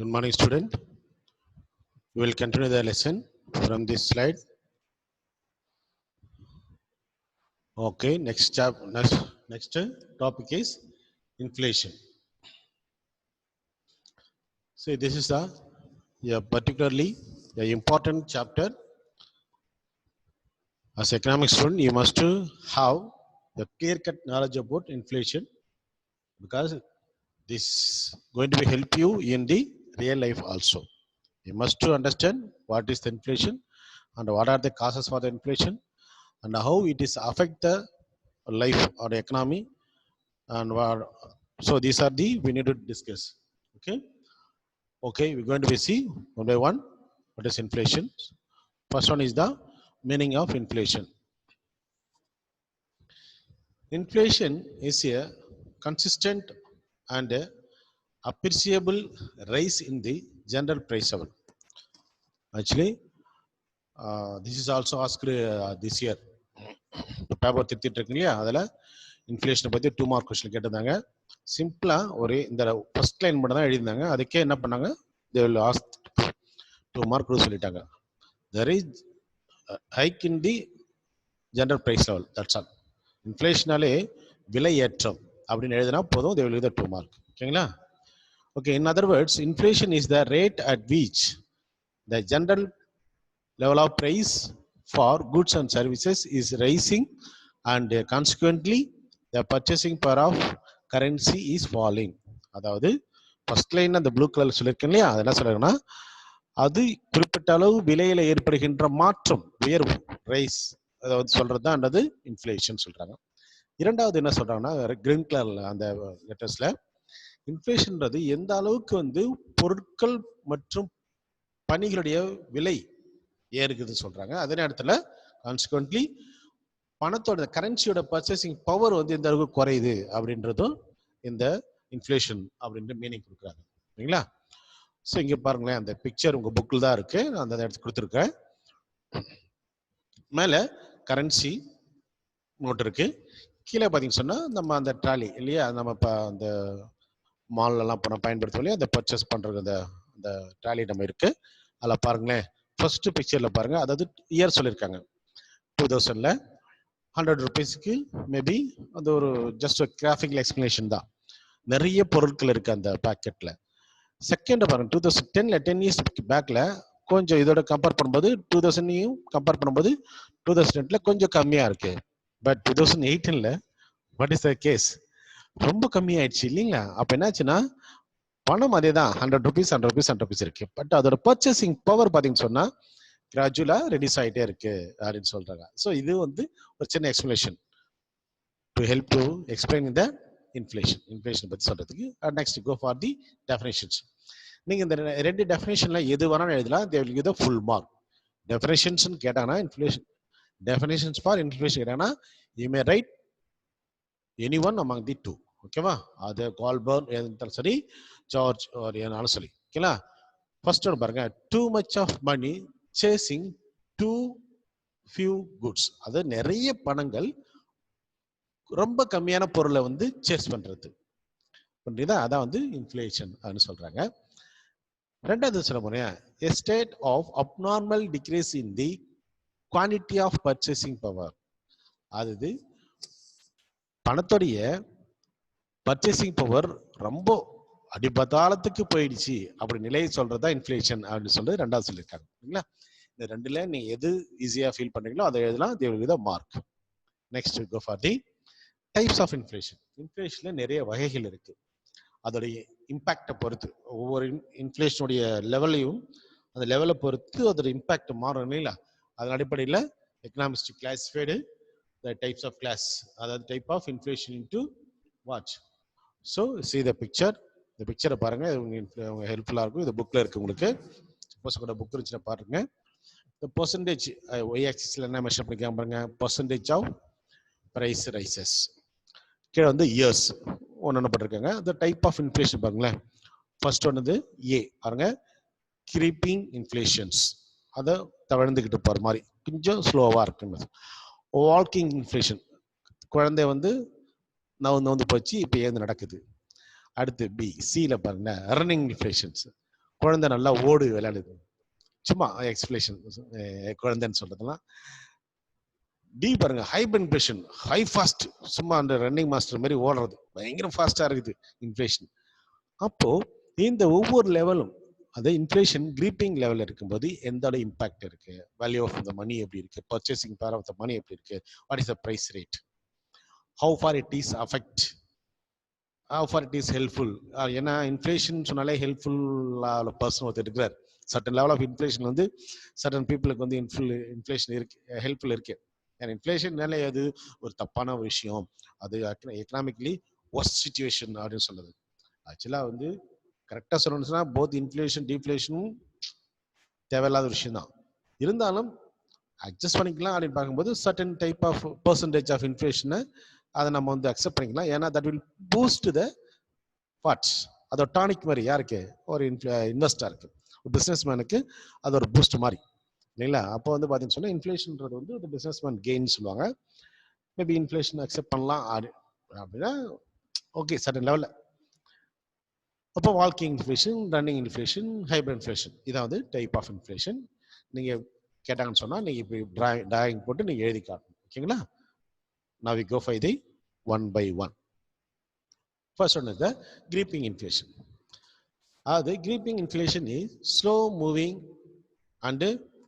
Good morning, student. We will continue the lesson from this slide. Okay, next topic is inflation. So this is a particularly important chapter. As economic student, you must have a clear-cut knowledge about inflation because this is going to help you in the real life also. You must to understand what is the inflation and what are the causes for the inflation and how it is affect the life or the economy and what. So these are the we need to discuss. Okay, we're going to see one by one what is inflation. First one is the meaning of inflation. Inflation is a consistent and appreciable rise in the general price level. Actually, this is also asked this year. Paper திருத்திட்டு இருக்கு இல்லையா, அதில் இன்ஃப்ளேஷனை பற்றி 2 mark question கேட்டிருந்தாங்க. சிம்பிளாக ஒரு இந்த first line மட்டும் தான் எழுதியிருந்தாங்க. அதுக்கே என்ன பண்ணாங்க, they will ask 2 மார்க் சொல்லிட்டாங்க. there is hike in the general price level, that's all. இன்ஃப்ளேஷனாலே விலை ஏற்றம் அப்படின்னு எழுதினா போதும், they will give the 2 mark. ஓகேங்களா? Okay, in other words, inflation is the rate at which the general level of price for goods and services is rising and consequently the purchasing power of currency is falling. அதாவது first line அந்த blue colour சொல்லியிருக்கேன் இல்லையா, அது என்ன சொல்றாங்கன்னா, அது குறிப்பிட்ட அளவு விலையில ஏற்படுகின்ற மாற்றம், உயர்வு, ரைஸ், அதாவது சொல்றது தான் அந்த இன்ஃப்ளேஷன் சொல்றாங்க. இரண்டாவது என்ன சொல்றாங்கன்னா, கிரீன் கலர்ல அந்த லெட்டர்ஸ்ல இன்ஃப்ளேஷன்ன்றது எந்த அளவுக்கு பொருட்கள் மற்றும் பணிகளுடைய விலை ஏறுக்குதுன்னு சொல்றாங்க. அதே நேரத்தில் கான்சிக்வென்ட்லி பணத்தோட கரன்சியோட பர்ச்சேசிங் பவர் எந்த அளவுக்கு குறையுது அப்படின்றதும் இந்த இன்ஃப்ளேஷன் அப்படின்ற மீனிங் கொடுக்குறாங்க. சரிங்களா? ஸோ இங்கே பாருங்களேன், அந்த பிக்சர் உங்கள் புக்கில் தான் இருக்கு, நான் அந்த இடத்துக்கு கொடுத்துருக்கேன். மேலே கரன்சி நோட் இருக்கு, கீழே பார்த்தீங்கன்னு சொன்னால் நம்ம அந்த ட்ராலி இல்லையா, நம்ம இப்போ அந்த மால்லலாம் பணம் பயன்படுத்துவோம் இல்லையா, அந்த பர்ச்சேஸ் பண்ணுறது அந்த ட்ராலி நம்ம இருக்கு. அதில் பாருங்களேன், ஃபர்ஸ்ட் பிக்சர்ல பாருங்க, அதாவது இயர் சொல்லியிருக்காங்க 2000ல 100 ரூபீஸ்க்கு மேபி அது ஒரு ஜஸ்ட் கிராஃபிக்கல் எக்ஸ்பிளனேஷன் தான். நிறைய பொருட்கள் இருக்கு அந்த பாக்கெட்ல. செகண்ட் பாருங்க, 2010ல 10 இயர்ஸ் பேக்ல கொஞ்சம் இதோட கம்பேர் பண்ணும்போது 2000 கம்பேர் பண்ணும்போது 2008ல கொஞ்சம் கம்மியா இருக்கு. பட் 2018ல வாட் இஸ் த கேஸ், ரொம்ப கம்மியாயிடுச்சு இல்லைங்களா? அப்ப என்னாச்சுன்னா பணம் அதே தான், 100 ரூபீஸ் இருக்கு. பட் அதோட பர்ச்சேசிங் பவர் பார்த்தீங்கன்னு சொன்னா கிராஜுவலா ரெடியூஸ் ஆகிட்டே இருக்கு அப்படின்னு சொல்றாங்க. ஸோ இது ஒரு சின்ன explanation to help to explain இந்த இன்ஃப்ளேஷன் பத்தி சொல்றதுக்கு. Next go for the definitions. நீங்க இந்த ரெண்டு டெஃபினேஷன்ல எது வேணாலும் எழுதலாம், they will give the full mark. Definitions கேட்டாங்கன்னா இன்ஃப்ளேஷன், டெஃபினேஷன்ஸ் ஃபார் இன்ஃப்ளேஷன் கேட்டாங்கன்னா you may write any one among the two. ஓகேவா? அது கால்பர்ன் எதுனாலும் சரி, ஜார்ஜ் எதுனாலும் சரி. ஓகேங்களா? ஃபர்ஸ்ட் ஒன்று பாருங்க, too much of money chasing too few goods. அது நிறைய பணங்கள் ரொம்ப கம்மியான பொருளை சேஸ் பண்றது, புரியுதா? அதான் இன்ஃப்ளேஷன் அப்படின்னு சொல்றாங்க. ரெண்டாவது சொல்ல போனா, a state of abnormal decrease in the quantity of purchasing power. அது பணத்தோடைய பர்ச்சேசிங் பவர் ரொம்ப அடிபதாளத்துக்கு போயிடுச்சு அப்படி நிலையை சொல்றதா இன்ஃப்ளேஷன் அப்படின்னு சொல்றது ரெண்டாவது சொல்லியிருக்காங்க. சரிங்களா? இந்த ரெண்டுல நீங்க எது ஈஸியா ஃபீல் பண்றீங்களோ அதை எழுதலாம், they will give the mark. Next go for the types of inflation. இன்ஃப்ளேஷன்ல நிறைய வகைகள் இருக்கு. அதோடைய இம்பாக்டை பொறுத்து, ஒவ்வொரு இன்ஃப்ளேஷனுடைய லெவலையும் அந்த லெவலை பொறுத்து அதோட இம்பாக்ட் மாறும் இல்லைங்களா? அதன் அடிப்படையில் economist classified the types of class, அதாவது type of inflation into what. So see the picture. இந்த பிக்சரை பாருங்க, உங்களுக்கு ஹெல்ப்ஃபுல்லா இருக்கும். இந்த புக்ல இருக்கு உங்களுக்கு. சப்போஸ் கூட புக் இருந்துச்சுன்னா பாருங்க. இந்த பெர்சன்டேஜ் ஒய் ஆக்சிஸ்ல என்ன மெஷர் பண்ணிருக்காங்க பாருங்க, பெர்சன்டேஜ் ஆஃப் பிரைஸ் ரைசஸ். கீழே இயர்ஸ் ஒன்னு பண்ணிருக்காங்க. இந்த டைப் ஆஃப் இன்ஃப்ளேஷன் பாருங்களேன். ஃபர்ஸ்ட் ஒன்னு ஏ பாருங்க, கிரீப்பிங் இன்ஃப்ளேஷன்ஸ், அதை தவழ்ந்துகிட்டு போற மாதிரி கொஞ்சம் ஸ்லோவா இருக்கு. வாக்கிங் இன்ஃப்ளேஷன், குழந்தை நவுந்து போச்சு, இப்போ ஏந்து நடக்குது. அடுத்து பி, சில பாருங்க ரன்னிங் இன்ஃப்ளேஷன்ஸ், குழந்தை நல்லா ஓடு விளையாடுது. சும்மா எக்ஸ்பிளேஷன், குழந்தைன்னு சொல்றதெல்லாம். டி பாருங்க, ஹைப்பர் இன்ஃப்ளேஷன், ஹை ஃபாஸ்ட், சும்மா அந்த ரன்னிங் மாஸ்டர் மாதிரி ஓடுறது, பயங்கர ஃபாஸ்டா இருக்குது இன்ஃப்ளேஷன். அப்போ இந்த ஒவ்வொரு லெவலும், அது இன்ஃப்ளேஷன் கிரீப்பிங் லெவலில் இருக்கும்போது எந்த இம்பாக்ட் இருக்கு, வேல்யூ ஆஃப் த மணி எப்படி இருக்கு, purchasing power of the money எப்படி இருக்கு, what is the price rate, how far it is affect, how far it is helpful. ஏன்னா இன்ஃப்ளேஷன் சொன்னாலே ஹெல்ப்ஃபுல்லான பர்சன் ஒருத்தர் இருக்கிறார். சர்டன் லெவல் ஆஃப் இன்ஃப்ளேஷன் வந்து சர்டன் பீப்புளுக்கு வந்து இன்ஃப்ளேஷன் இருக்கு, ஹெல்ப்ஃபுல் இருக்கு. ஏன்னா இன்ஃப்ளேஷன்னாலே அது ஒரு தப்பான ஒரு விஷயம், அது எக்கனாமிக்கலி ஒர்ஸ்ட் சிச்சுவேஷன் அப்படின்னு சொல்லுது. ஆக்சுவலாக வந்து கரெக்டாக சொல்லணும்னா போத் இன்ஃப்ளேஷன் டீஃப்ளேஷனும் தேவையில்லாத விஷயம் தான். இருந்தாலும் அட்ஜஸ்ட் பண்ணிக்கலாம் அப்படின்னு பார்க்கும்போது certain type of percentage of இன்ஃப்ளேஷனை அதை நம்ம வந்து அக்செப்ட் பண்ணிக்கலாம். ஏன்னா that will boost the parts. அதோட டானிக் மாதிரி யாருக்கு, ஒரு இன்வெஸ்டருக்கு, ஒரு பிஸ்னஸ் மேனுக்கு அது ஒரு பூஸ்ட் மாதிரி இல்லைங்களா. அப்போ வந்து பார்த்தீங்கன்னு சொன்னால் இன்ஃப்ளேஷன்றது வந்து ஒரு பிஸ்னஸ் மேன் கெயின் சொல்லுவாங்க. மேபி இன்ஃப்ளேஷன் அக்செப்ட் பண்ணலாம் அப்படின்னா ஓகே சர்டன் லெவலில். அப்போ வால்கிங் inflation, running inflation, hyper inflation, இதான் வந்து டைப் ஆஃப் இன்ஃப்ளேஷன். நீங்கள் கேட்டாங்கன்னு சொன்னால் நீங்கள் இப்படி டிராயிங் போட்டு நீங்கள் எழுதி காட்டணும். ஓகேங்களா. Now we go for the one by one. First one is the creeping inflation. The creeping inflation is slow moving and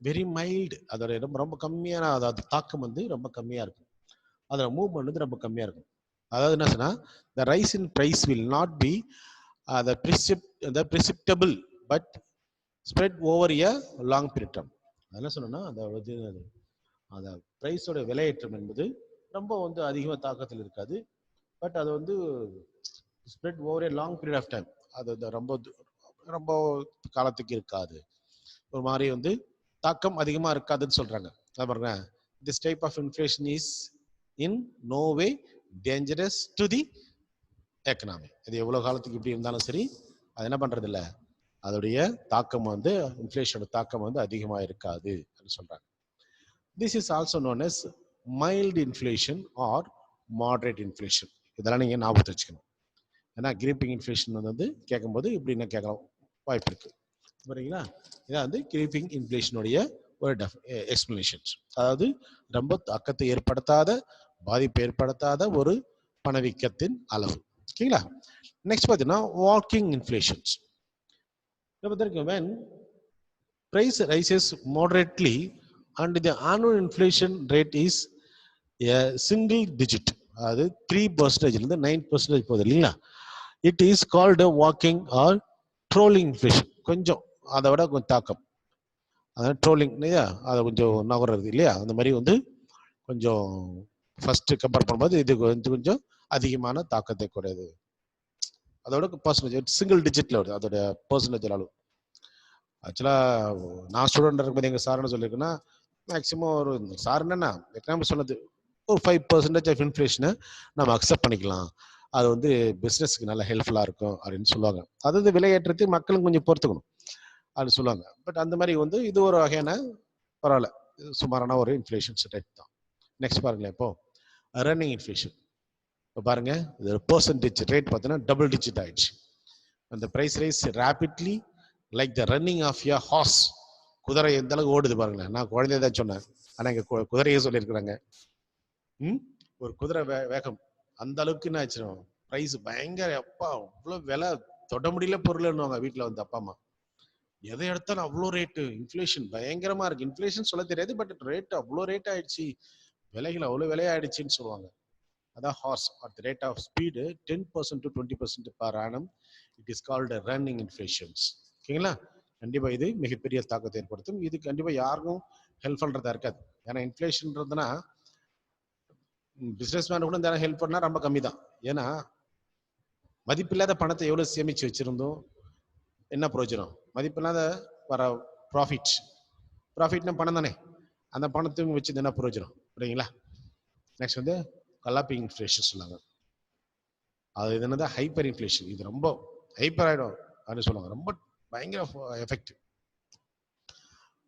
very mild. அதோட ரொம்ப கம்மியான, அதாவது தாக்கம் வந்து ரொம்ப கம்மியாக இருக்கும், அதோட மூவ்மெண்ட் வந்து ரொம்ப கம்மியாக இருக்கும். அதாவது என்ன சொன்னால், the rise in price will not be the precipitable but spread over a long period of time. என்ன சொன்னா அந்த பிரைஸோட விலையேற்றம் என்பது ரொம்ப வந்து அதிகமாக தாக்கத்தில் இருக்காது, பட் அது வந்து spread over a long period of time, அது ரொம்ப ரொம்ப காலத்துக்கு இருக்காது, ஒரு மாதிரி வந்து தாக்கம் அதிகமாக இருக்காதுன்னு சொல்றாங்க. பாருங்க, this type of inflation is in no way dangerous to the economy. இது எவ்வளோ காலத்துக்கு இப்படி இருந்தாலும் சரி, அது என்ன பண்றது இல்லை, அதோடைய தாக்கம் வந்து இன்ஃப்ளேஷனோட தாக்கம் வந்து அதிகமாக இருக்காது அப்படின்னு சொல்றாங்க. This is also known as mild inflation or moderate inflation. இதெல்லாம் நீங்கள் ஞாபகத்தை வச்சுக்கணும். ஏன்னா கிரீப்பிங் இன்ஃப்ளேஷன் வந்து கேட்கும்போது இப்படி என்ன கேட்கலாம் வாய்ப்பு இருக்கு. புரியுங்களா. இதான் வந்து கிரீப்பிங் இன்ஃப்ளேஷனுடைய ஒரு எக்ஸ்பிளனேஷன்ஸ். அதாவது ரொம்ப தாக்கத்தை ஏற்படுத்தாத, பாதிப்பு ஏற்படுத்தாத ஒரு பணவீக்கத்தின் அளவு. ஓகேங்களா. நெக்ஸ்ட் பார்த்தீங்கன்னா walking inflations. when price rises moderately and the annual inflation rate is a single digit, அது 3% இருந்து 9% போகுது இல்லைங்களா, it is called a walking or trolling inflation. கொஞ்சம் அதை விட கொஞ்சம் தாக்கம், அதாவது ட்ரோலிங் இல்லையா, அதை கொஞ்சம் நகர்றது இல்லையா, அந்த மாதிரி வந்து கொஞ்சம் ஃபர்ஸ்ட் கம்பேர் பண்ணும்போது இது கொஞ்சம் அதிகமான தாக்கத்தை கூடாது. அதோட பர்சன்டேஜ் சிங்கிள் டிஜிட்ல வருது, அதோட பர்சன்டேஜ் அளவு. ஆக்சுவலாக நான் ஸ்டூடெண்ட் இருக்கும்போது எங்கள் சார் என்ன சொல்லியிருக்குன்னா, மேக்ஸிமம் ஒரு சார் என்னன்னா எக்கனாமிக்ஸ் சொன்னது ஒரு 5% ஆஃப் இன்ஃப்ளேஷனை நம்ம அக்செப்ட் பண்ணிக்கலாம், அது வந்து பிஸ்னஸ்க்கு நல்லா ஹெல்ப்ஃபுல்லாக இருக்கும் அப்படின்னு சொல்லுவாங்க. அதாவது விலையேற்றத்தை மக்களும் கொஞ்சம் பொறுத்துக்கணும் அப்படின்னு சொல்லுவாங்க. பட் அந்த மாதிரி வந்து இது ஒரு வகையான பரவாயில்ல, சுமாரான ஒரு இன்ஃப்ளேஷன் ரேட் தான். நெக்ஸ்ட் பாருங்களேன், இப்போ ரன்னிங் இன்ஃப்ளேஷன். இப்போ பாருங்க, இது பர்சன்டேஜ் ரேட் பார்த்தீங்கன்னா டபுள் டிஜிட் ஆயிடுச்சு. அந்த price rise rapidly like the running of a horse. குதிரை எந்த அளவுக்கு ஓடுது பாருங்களேன். நான் குழந்தைய தான் சொன்னேன், ஆனால் இங்கே குதிரையே சொல்லியிருக்கிறாங்க. ஒரு குதிரை வேகம் அந்த அளவுக்கு என்ன ஆச்சு, ப்ரைஸ் பயங்கர, அப்பா அவ்வளோ விலை, தொட முடியல பொருள்னுவாங்க வீட்டில் வந்து அப்பா அம்மா. எதை எடுத்தாலும் அவ்வளோ ரேட்டு, இன்ஃப்ளேஷன் பயங்கரமா இருக்கு. இன்ஃப்ளேஷன் சொல்ல தெரியாது, பட் ரேட் அவ்வளோ ரேட் ஆயிடுச்சு, விலைகள் அவ்வளோ விலையாயிடுச்சுன்னு சொல்லுவாங்க. அதான் horse at the rate of speed 10% to 20% per annum. It is called running inflations. ஓகேங்களா. கண்டிப்பா இது மிகப்பெரிய தாக்கத்தை ஏற்படுத்தும். இது கண்டிப்பா யாருக்கும் ஹெல்ப் பண்றதா இருக்காது. ஏன்னா இன்ஃப்ளேஷன்ன்றதுனா பிசினஸ் மேன் கூட இந்த ஹெல்ப் பண்ணா ரொம்ப கம்மி தான். ஏன்னா மதிப்பில்லாத பணத்தை எவ்வளவு சேமிச்சு வச்சிருந்தோம், என்ன பிரயோஜனம்? மதிப்பில்லாத வர ப்ராஃபிட்னா பணம் தானே, அந்த பணத்தையும் வச்சு என்ன பிரயோஜனம்? புரியுங்களா. நெக்ஸ்ட் வந்து கலாப்பிங் இன்ஃப்ளேஷன் சொன்னாங்க. அது என்னது ஹைப்பர் இன்ஃப்ளேஷன். இது ரொம்ப ஹைப்பர் ஆயிடும் அப்படின்னு சொல்லுவாங்க, ரொம்ப பயங்கர எஃபெக்ட்.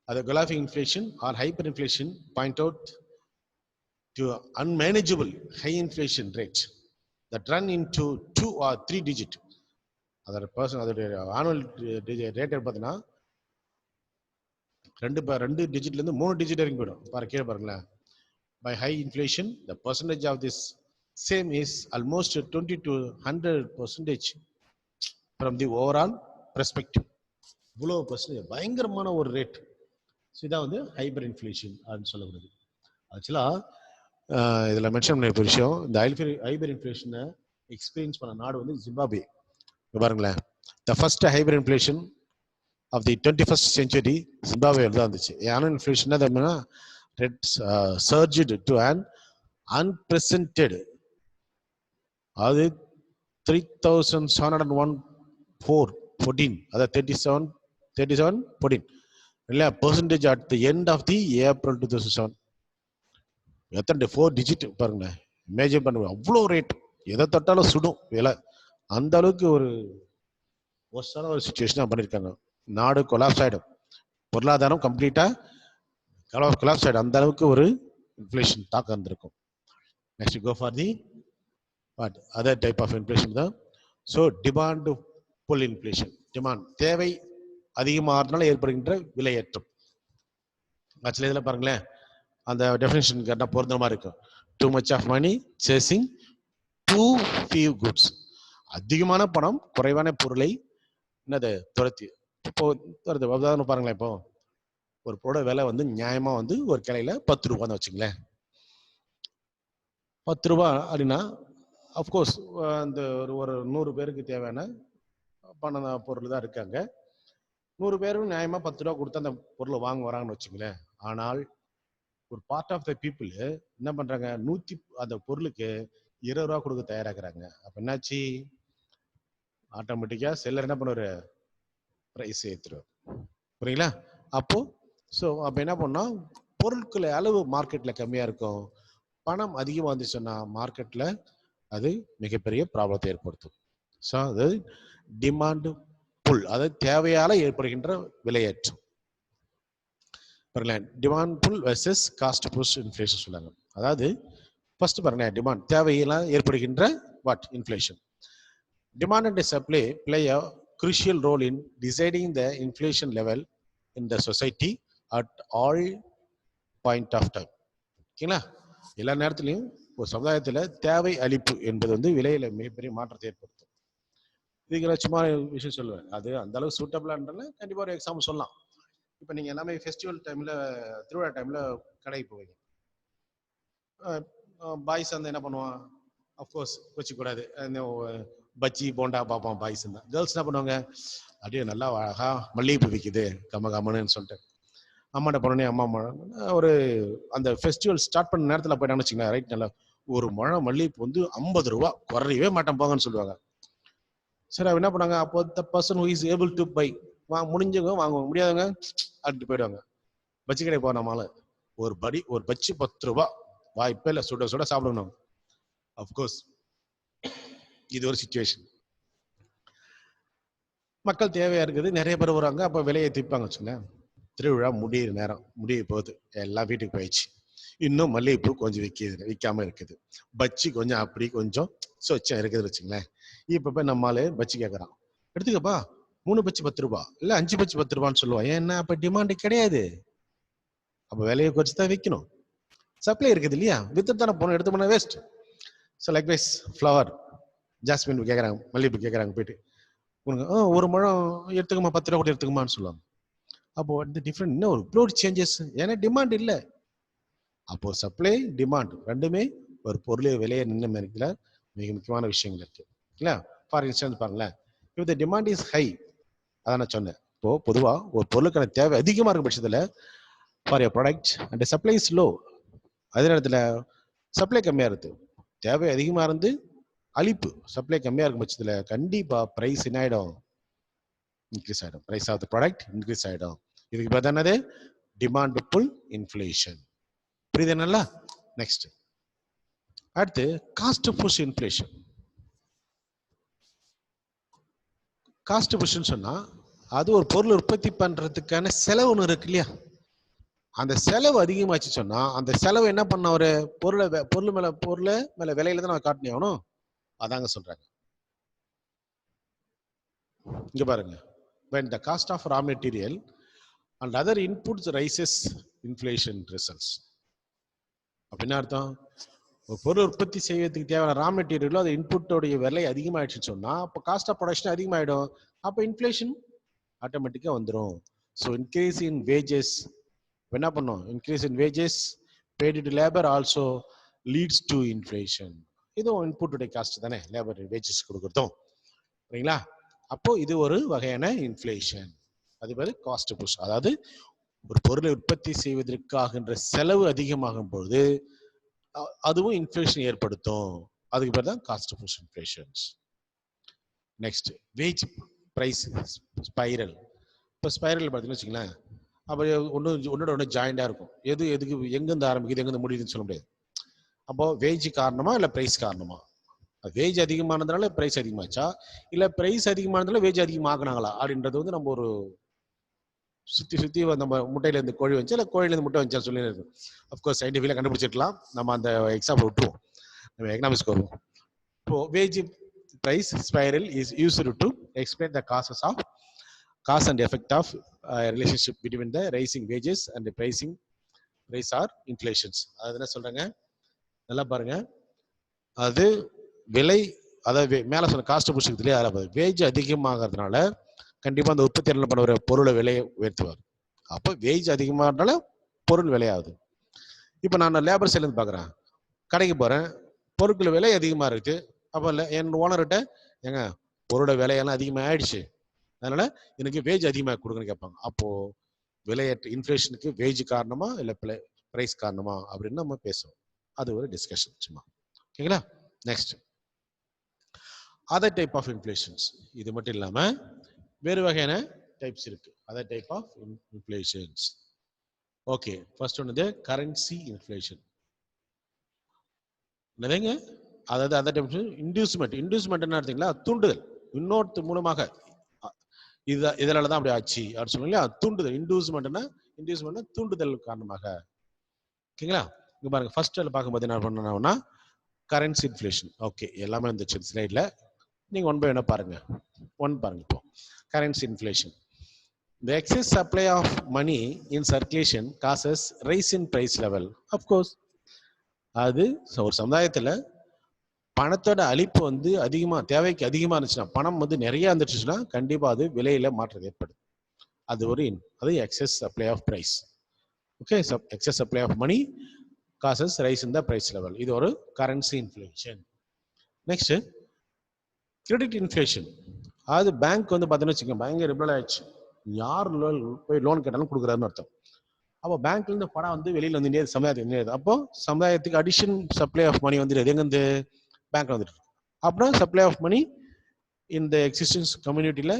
அது galloping inflation or hyper inflation point out to unmanageable high inflation rate that run into 2 or 3 digit. அதோட அதோடைய ஆனுவல் ரேட் பார்த்தீங்கன்னா ரெண்டு டிஜிட்ல இருந்து 3 டிஜிட் வரைக்கும் போயிடும். பாரு கீழே பாருங்களேன். By high inflation, the percentage of this same is almost 20 to 100% from the overall perspective. இவ்வளோ பர்சன்டேஜ் பயங்கரமான ஒரு ரேட். ஸோ இதான் வந்து ஹைப்பர் இன்ஃப்ளேஷன் அப்படின்னு சொல்லப்படுது. ஆக்சுவலாக இதில் மென்ஷன் பண்ண விஷயம், இந்த ஹைப்பர் இன்ஃப்ளேஷனை எக்ஸ்பீரியன்ஸ் பண்ண நாடு வந்து ஜிம்பாப்வே. பாருங்களேன், the first hyper inflation of the 21st century ஜிம்பாப்வேல தான் இருந்துச்சு. ஆனுவல் இன்ஃப்ளேஷன் அப்படின்னா surged to an unprecedented, அது 3714, அதாவது 3714 இல்லையா percentage at the end of the April 2007. எத்தனை 4 டிஜிட் பாருங்க, இமேஜின் பண்ணுங்க. அவ்வளோ ரேட், எதை தொட்டாலும் சுடும் விலை. அந்த அளவுக்கு ஒரு ஒர்ஸ்டான ஒரு சுச்சுவேஷனாக பண்ணியிருக்காங்க. நாடு கொலாப்ஸ் ஆகிடும், பொருளாதாரம் கம்ப்ளீட்டா கொலாப்ஸ் ஆகிடும். அந்த அளவுக்கு ஒரு இன்ஃப்ளேஷன் தாக்கம் இருந்திருக்கும். Next go for the what other type of inflation தான். So demand pull inflation, demand தேவை அதிகமாகிறதுனால ஏற்படுகின்ற விலையேற்றம். ஆக்சுவலி இதில் பாருங்களேன், அந்த டெஃபினேஷன் கரெக்டாக பொருந்தமாக இருக்கும். Too much of money chasing too few goods, அதிகமான பணம் குறைவான பொருளை என்னது துரத்தி இப்போ துரத்து. உதாரணம் பாருங்களேன், இப்போ ஒரு பொருளோட விலை வந்து நியாயமா வந்து ஒரு கிளையில 10 ரூபான்னு வச்சுங்களேன். 10 ரூபா அப்படின்னா அஃப்கோர்ஸ் அந்த ஒரு 100 பேருக்கு தேவையான பண பொருள் தான் இருக்காங்க. 100 பேரும் நியாயமா 10 ரூபா கொடுத்து அந்த பொருளை வாங்க வராங்கன்னு வச்சுங்களேன். ஆனால் ஒரு பார்ட் ஆஃப் த பீப்புள் என்ன பண்றாங்க, அந்த பொருளுக்கு 20 ரூபா கொடுக்க தயாராகிறாங்க. அப்ப என்னாச்சு, ஆட்டோமேட்டிக்கா செல்லர் என்ன பண்ணுவாரு, பிரைஸ் ஏத்துருவார். புரியுங்களா? அப்போ என்ன பண்ணா, பொருட்கள் அளவு மார்க்கெட்ல கம்மியா இருக்கும், பணம் அதிகமா வந்துச்சுன்னா மார்க்கெட்ல அது மிகப்பெரிய ப்ராப்ளத்தை ஏற்படுத்தும். ஸோ அது டிமாண்ட் புல், அதாவது தேவையால ஏற்படுகின்ற விலையேற்றம். பாருங்களேன், demand pull versus cost push inflation சொல்லுவாங்க. அதாவது ஃபர்ஸ்ட் பாருங்களேன், டிமாண்ட் தேவையெல்லாம் ஏற்படுகின்ற what inflation. Demand and supply play a crucial role in deciding the inflation level in the society at all point of time. ஓகேங்களா? எல்லா நேரத்திலையும் ஒரு சமுதாயத்தில் தேவை அளிப்பு என்பது வந்து விலையில மிகப்பெரிய மாற்றத்தை ஏற்படுத்தும். இதுக்கு நான் சும்மா விஷயம் சொல்லுவேன், அது அந்த அளவுக்கு சூட்டபிளான்றல கண்டிப்பாக ஒரு எக்ஸாம்பிள் சொல்லலாம். இப்போ நீங்கள் எல்லாமே ஃபெஸ்டிவல் டைமில், திருவிழா டைமில் கடைக்கு போவீங்க. பாய்ஸ் வந்து என்ன பண்ணுவான், அஃப்கோர்ஸ் வச்சுக்கூடாது, பஜ்ஜி போண்டா பார்ப்போம் பாய்ஸ் தான். கேர்ள்ஸ் என்ன பண்ணுவாங்க, அப்படியே நல்லா அழகா மல்லிகைப்பூ விற்கிது கம்ம கம்மன்னு சொல்லிட்டு அம்மாட்ட போனோடனே அம்மா ஒரு அந்த ஃபெஸ்டிவல் ஸ்டார்ட் பண்ண நேரத்தில் போயிட்டான்னு வச்சுக்கோங்க, ரைட், நல்லா ஒரு முழம் மல்லிகைப்பூ வந்து 50 ரூபா, குறையவே மாட்டேன் போங்கன்னு சொல்லுவாங்க. சரி, என்ன பண்ணாங்க, அப்போ the person who is able to buy, முடிஞ்சவங்க வாங்குவாங்க, முடியாதவங்க அப்படின்ட்டு போயிடுவாங்க. பஜ்ஜி கடை போனாமால ஒரு பஜ்ஜி 10 ரூபா, வாய்ப்பே இல்லை, சுட சுட சாப்பிடணும். அஃப்கோர்ஸ் இது ஒரு சிச்சுவேஷன். மக்கள் தேவையா இருக்குது, நிறைய பேர் வருவாங்க, அப்போ விலையை திப்பாங்க வச்சுங்களேன். திருவிழா முடியிற நேரம், முடிய போகுது, எல்லாம் வீட்டுக்கு போயிடுச்சு. இன்னும் மல்லிகைப்பூ கொஞ்சம் விற்காம இருக்குது, பஜ்ஜி கொஞ்சம் அப்படி கொஞ்சம் சொச்சம் இருக்குது வச்சுங்களேன். இப்போ போய் நம்மளால பஜ்ஜி கேட்கறான், எடுத்துக்கப்பா 3 பஜ்ஜி 10 ரூபா, இல்லை 5 பஜ்ஜி 10 ரூபான்னு சொல்லுவான். ஏன்னா அப்போ டிமாண்டு கிடையாது, அப்போ விலையை குறைச்சி தான் விற்கணும். சப்ளை இருக்குது இல்லையா, வித்து தானே போகணும், எடுத்து போனால் waste. So likewise flower, jasmine கேட்குறாங்க, மல்லிகைப்பூ கேட்குறாங்க, போயிட்டு ஒரு முழம் எடுத்துக்குமா, 10 ரூபா கூட எடுத்துக்குமான்னு சொல்லுவாங்க. அப்போ இந்த டிஃப்ரெண்ட் என்ன ஒரு ப்ளோட் சேஞ்சஸ், ஏன்னா டிமாண்ட் இல்லை. அப்போ சப்ளை டிமாண்ட் ரெண்டுமே ஒரு பொருளை விலையை நிர்ணயிக்கிற மிக முக்கியமான விஷயங்கள் இருக்கு இல்ல. ஃபார் இன்ஸ்டன்ஸ் பாருங்களேன், இப்போ த டிமாண்ட் இஸ் ஹை, அதான் நான் சொன்னேன். இப்போ பொதுவாக ஒரு பொருளுக்கான தேவை அதிகமாக இருக்கும் பட்சத்தில் for a product and supply is low, அதே நேரத்தில் சப்ளை கம்மியாக இருக்குது, தேவை அதிகமாக இருந்து அளிப்பு சப்ளை கம்மியாக இருக்கும் பட்சத்தில் கண்டிப்பாக ப்ரைஸ் என்ன ஆகிடும், இன்க்ரீஸ் ஆகிடும். Price of the product increase ஆகிடும். இதுக்கு பார்த்தா என்னது, டிமாண்ட் புல் இன்ஃப்ளேஷன். புரியுது நல்லா? நெக்ஸ்ட் அடுத்து காஸ்ட் புஷ் இன்ஃப்ளேஷன். காஸ்ட் புஷ்ன்னு சொன்னா அது ஒரு பொருள் உற்பத்தி பண்றதுக்கான செலவு ஒன்று இருக்கு இல்லையா, அந்த செலவு அதிகமாச்சு சொன்னா அந்த செலவு என்ன பண்ண, ஒரு பொருள் மேல விலையில தான் நம்ம காட்டினே ஆகணும். அதாங்க சொல்றாங்க. இங்க பாருங்க, when the cost of raw material and other inputs rises, inflation results. அப்படின்னா அர்த்தம், ஒரு பொருள் உற்பத்தி செய்வதற்கு தேவையான ரா மெட்டீரியலோ அது இன்புட்டோடைய விலை அதிகமாயிடுச்சுன்னு சொன்னா அப்போ காஸ்ட் ஆஃப் ப்ரொடக்ஷன் அதிகமாயிடும், அப்போ இன்ஃப்ளேஷன் ஆட்டோமேட்டிக்கா வந்துடும். ஸோ இன்க்ரீஸ் இன் வேஜஸ் என்ன பண்ணும், increase in wages paid to labor also leads to inflation. இதுவும் இன்புட்டுடைய காஸ்ட் தானே, லேபர் வேஜஸ் கொடுக்குறதும், சரிங்களா? அப்போ இது ஒரு வகையான இன்ஃப்ளேஷன். அது பேரு காஸ்ட் புஷ். அதாவது ஒரு பொருளை உற்பத்தி செய்வதற்காகின்ற செலவு அதிகமாகும் பொழுது அதுவும் இன்ஃப்ளேஷன் ஏற்படுத்தும். அதுக்கு பேர் தான் cost push inflations. Next, wage price spiral. இப்போ ஸ்பைரல் பார்த்தீங்கன்னு வச்சுங்களேன், அப்போ ஒன்னோட ஒன்று ஜாயிண்டாக இருக்கும். எதுக்கு எங்கேருந்து ஆரம்பிக்குது எங்கேருந்து முடியுதுன்னு சொல்ல முடியாது. அப்போ வேஜ் காரணமா இல்லை பிரைஸ் காரணமா? வேஜ் அதிகமானதுனால பிரைஸ் அதிகமாச்சா, இல்லை பிரைஸ் அதிகமானதுனால வேஜ் அதிகமாகினாங்களா அப்படின்றது வந்து நம்ம ஒரு சுற்றி நம்ம முட்டையில இருந்து கோழி வந்துச்சு இல்லை கோழிலேருந்து முட்டை வந்துச்சா சொல்லி இருக்கும். அஃப்கோர்ஸ் சயின்டிஃபிக்காக கண்டுபிடிச்சிருக்கலாம், நம்ம அந்த எக்ஸாம்பிள் விட்டுருவோம், நம்ம எக்கனாமிக்ஸ்க்கு வருவோம். இப்போ wage price spiral is used to explain the causes of cause and effect of relationship between the rising wages and the price or inflations. அது என்ன சொல்றாங்க, நல்லா பாருங்க. அது விலை, அதாவது மேல சொன்ன காஸ்ட் புஷ் இதுலயே வேஜ் அதிகமாகிறதுனால கண்டிப்பா அந்த உற்பத்தியாளர் பண்ண ஒரு பொருளை விலையை உயர்த்துவார். அப்போ வேஜ் அதிகமாகிறதுனால பொருள் விலையாகுது. இப்போ நான் லேபர் சைட்ல இருந்து பாக்குறேன், கடைக்கு போறேன், பொருட்கள் விலை அதிகமா இருக்கு. அப்போ என் ஓனர்கிட்ட ஏங்க பொருளோட விலையெல்லாம் அதிகமாக ஆயிடுச்சு, அதனால எனக்கு வேஜ் அதிகமாக கொடுங்கன்னு கேட்பாங்க. அப்போ விலையேற்ற இன்ஃப்ளேஷனுக்கு வேஜ் காரணமா இல்லை பிரைஸ் காரணமா அப்படின்னு நம்ம பேசுவோம். அது ஒரு டிஸ்கஷன் சும்மா, ஓகேங்களா? Next, other type of inflations. இது மட்டும் இல்லாம வேறு வகையான டைப்ஸ் இருக்கு, other type of inflations. Okay, first ஒன்று கரன்சி இன்ஃப்ளேஷன். என்னதுங்க, அதாவது அந்த டைம் இன்டியூஸ்மெண்ட். இன்டியூஸ்மெண்ட் என்ன எடுத்தீங்களா, தூண்டுதல், இன்னொருத்த மூலமாக இதனால தான் அப்படி ஆச்சு அப்படின்னு சொல்லுங்க. தூண்டுதல், இன்டியூஸ்மெண்ட்னா தூண்டுதல் காரணமாக, ஓகேங்களா? இங்க பாருங்க, ஃபர்ஸ்ட் பார்க்கும்போது என்ன பண்ணணும்னா கரன்சி இன்ஃப்ளேஷன். ஓகே, எல்லாமே இருந்துச்சு ஸ்லைட்ல, நீங்க ஒன் பை ஒன் பாருங்க. இப்போ currency inflation. The excess supply of money in circulation causes rise in price level. Of course, அது ஒரு சமுதாயத்துல பணத்தோட அளிப்பு வந்து அதிகமா, தேவைக்கு அதிகமா இருந்துச்சுன்னா, பணம் வந்து நிறைய இருந்துச்சுன்னா கண்டிப்பா அது விலையில மாற்றம் ஏற்படும். அது excess supply of price. Okay, excess supply of money causes rise in the price level. இது ஒரு currency inflation. Next, credit inflation. அதாவது பேங்க் வந்து பார்த்தீங்கன்னு வச்சுக்கோங்க, பயங்கர ரிபல் ஆயிடுச்சு, யார் போய் லோன் கேட்டாலும் கொடுக்குறாருன்னு அர்த்தம். அப்போ பேங்க்ல இருந்து பணம் வந்து வெளியில வந்து சமுதாயத்துக்கு, அப்போ சமுதாயத்துக்கு அடிஷன் சப்ளை ஆஃப் மணி வந்து எங்க பேங்க்ல வந்துட்டு, அப்புறம் சப்ளை ஆஃப் மணி இந்த எக்ஸிஸ்டன்ஸ் கம்யூனிட்டியில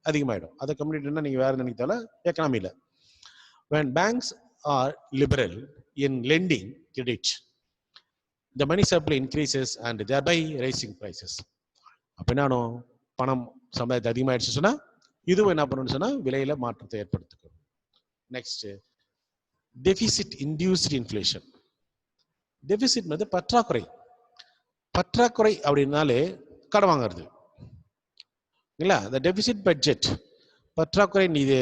அதிகமாயிடும். அந்த கம்யூனிட்டினா நீங்க வேற நினைத்தால எக்கனாமியில. when banks are liberal in lending credit, the money supply increases and thereby raising prices. அப்ப என்ன பணம் சமுதாயத்தை அதிகமாயிடுச்சு சொன்னா இதுவும் என்ன பண்ணணும்னு சொன்னா விலையில மாற்றத்தை ஏற்படுத்தும். Next, deficit induced inflation. Deficit வந்து பற்றாக்குறை. பற்றாக்குறை அப்படின்னாலே கடன் வாங்குறது இல்ல, அந்த டெபிசிட் பட்ஜெட், பற்றாக்குறை நிதி,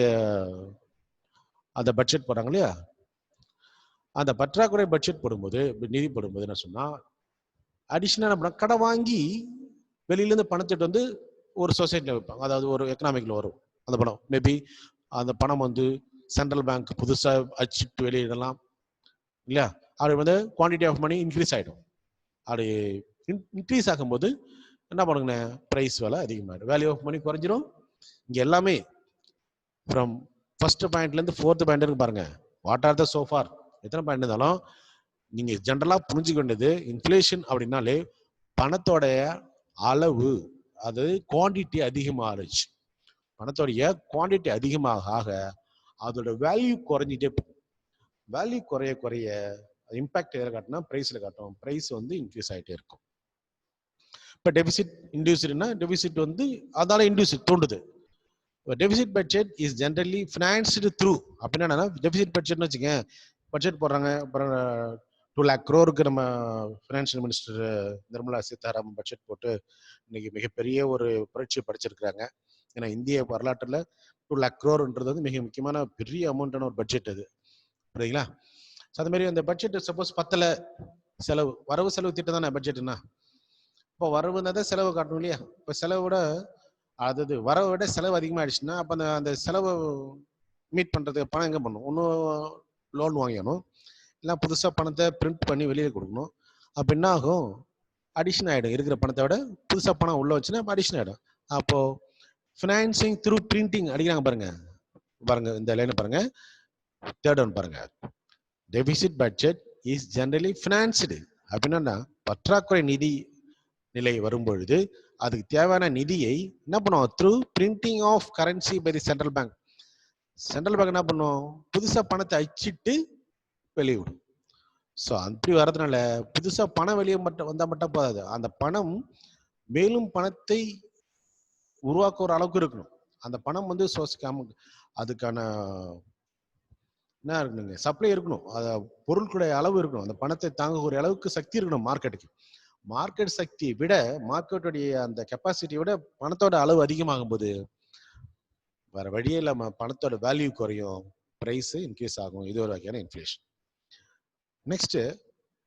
அந்த பட்ஜெட் போடுறாங்க இல்லையா, அந்த பற்றாக்குறை பட்ஜெட் போடும்போது, நிதி போடும்போது என்ன சொன்னா அடிஷனலா கடன் வாங்கி வெளியில இருந்து பணத்தை வந்து ஒரு சொசைட்டில வைப்பாங்க, அதாவது ஒரு எக்கனாமிக்ல வரும் அந்த பணம். மேபி அந்த பணம் வந்து சென்ட்ரல் பேங்க் புதுசா அச்சிட்டு வெளியிடலாம் இல்லையா, அப்படி வந்து குவான்டிட்டி ஆஃப் மணி இன்க்ரீஸ் ஆகிடும். அப்படி இன்க்ரீஸ் ஆகும்போது என்ன பண்ணுங்க, பிரைஸ் விலை அதிகமாகிடும், வேல்யூ ஆஃப் மணி குறைஞ்சிரும். இங்க எல்லாமே ஃப்ரம் ஃபர்ஸ்ட் பாயிண்ட்ல இருந்து ஃபோர்த் பாயிண்ட் இருக்கு பாருங்க, வாட் ஆர் த சோஃபார், எத்தனை பாயிண்ட் இருந்தாலும் நீங்க ஜென்ரலா புரிஞ்சுக்க வேண்டியது, இன்ஃப்ளேஷன் அப்படின்னாலே பணத்தோட அளவு, அது குவான்டிட்டி அதிகமாகிடுச்சு. பணத்தோடைய குவான்டிட்டி அதிகமாக ஆக அதோட வேல்யூ குறைஞ்சிட்டே போகும். வேல்யூ குறைய குறைய இம்பாக்ட் எதில் காட்டினா பிரைஸ்ல காட்டும், பிரைஸ் வந்து இன்க்ரீஸ் ஆகிட்டே இருக்கும். இப்போ டெபிசிட் இன்டியூஸ்டுனா, டெபிசிட் வந்து அதால இன்டியூஸ் தூண்டுது. Deficit budget is generally financed through. அப்படின்னா டெபிசிட் பட்ஜெட்னு வச்சுங்க, பட்ஜெட் போடுறாங்க, அப்புறம் 2 lakh crore நம்ம financial minister Nirmala Sitharaman budget போட்டு இன்னைக்கு மிகப்பெரிய ஒரு புரட்சி படிச்சிருக்கிறாங்க. ஏன்னா இந்திய வரலாற்றுல 2 lakh crore வந்து மிக முக்கியமான பெரிய அமௌண்ட்டான ஒரு பட்ஜெட் அது. புரியுதுங்களா? அது மாதிரி அந்த பட்ஜெட் சப்போஸ் பத்தல, செலவு வரவு செலவு திட்டம் தானே பட்ஜெட்னா. இப்போ வரவுனா தான் செலவு காட்டணும் இல்லையா? இப்போ செலவோட அதாவது வரவை விட செலவு அதிகமாகிடுச்சுன்னா அப்போ அந்த செலவை மீட் பண்ணுறதுக்கு பணம் எங்கே பண்ணணும்? ஒன்றும் லோன் வாங்கணும், இல்லை புதுசாக பணத்தை பிரிண்ட் பண்ணி வெளியில் கொடுக்கணும். அப்போ என்ன ஆகும்? அடிஷன் ஆகிடும். இருக்கிற பணத்தை விட புதுசாக பணம் உள்ள வச்சுன்னா அடிஷன் ஆகிடும். அப்போது ஃபினான்சிங் த்ரூ பிரிண்டிங் அடிக்கிறாங்க பாருங்க. பாருங்க இந்த லைனை பாருங்க, தேர்ட் ஒன் பாருங்க. Deficit budget is generally financed. அப்படின்னா பற்றாக்குறை நிதி நிலை வரும்பொழுது அதுக்கு தேவையான நிதியை என்ன பண்ணுவோம்? Through printing of currency by the central bank. Central bank என்ன பண்ணும்? புதுசா பணத்தை அச்சிட்டு வெளியிடும். ஸோ அப்படி வர்றதுனால புதுசா பணம் வெளியே வந்தா மட்டும் போதாது, அந்த பணம் மேலும் பணத்தை உருவாக்குற அளவுக்கு இருக்கணும். அந்த பணம் வந்து அதுக்கான என்ன இருக்கணுங்க, சப்ளை இருக்கணும், பொருட்களுடைய அளவு இருக்கணும், அந்த பணத்தை தாங்கக்கூடிய அளவுக்கு சக்தி இருக்கணும் மார்க்கெட்டுக்கு. மார்க்கெட் சக்தியை விட மார்க்கெட்டுடைய அந்த கெப்பாசிட்டியை விட பணத்தோட அளவு அதிகமாகும் போது வேற வழியே இல்லாம பணத்தோட வேல்யூ குறையும், பிரைஸ் இன்க்ரீஸ் ஆகும். இது ஒரு வகையான inflation. Next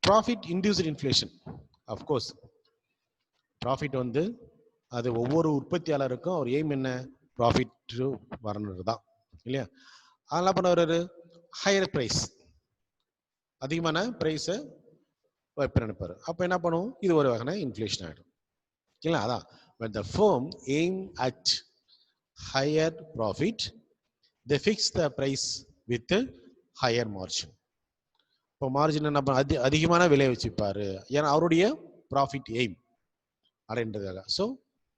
profit induced inflation. Of course profit வந்து அது ஒவ்வொரு உற்பத்தியாளருக்கும் ஒரு எய்ம் என்ன? ப்ராஃபிட் வரணுன்றது தான் இல்லையா? அதெல்லாம் பண்ண வர்றாரு ஹையர் பிரைஸ், அதிகமான பிரைஸை நினைப்பாரு. அப்போ என்ன பண்ணுவோம்? இது ஒரு வகையான இன்ஃப்ளேஷன் ஆகிடும் இல்லைங்களா? அதான் when the firm aim at higher profit they fix the price with a higher margin. இப்போ மார்ஜின் என்ன அதிகமான விலை வச்சுப்பாரு, ஏன்னா அவருடைய ப்ராஃபிட் எய்ம் அடைன்றதுக்காக. So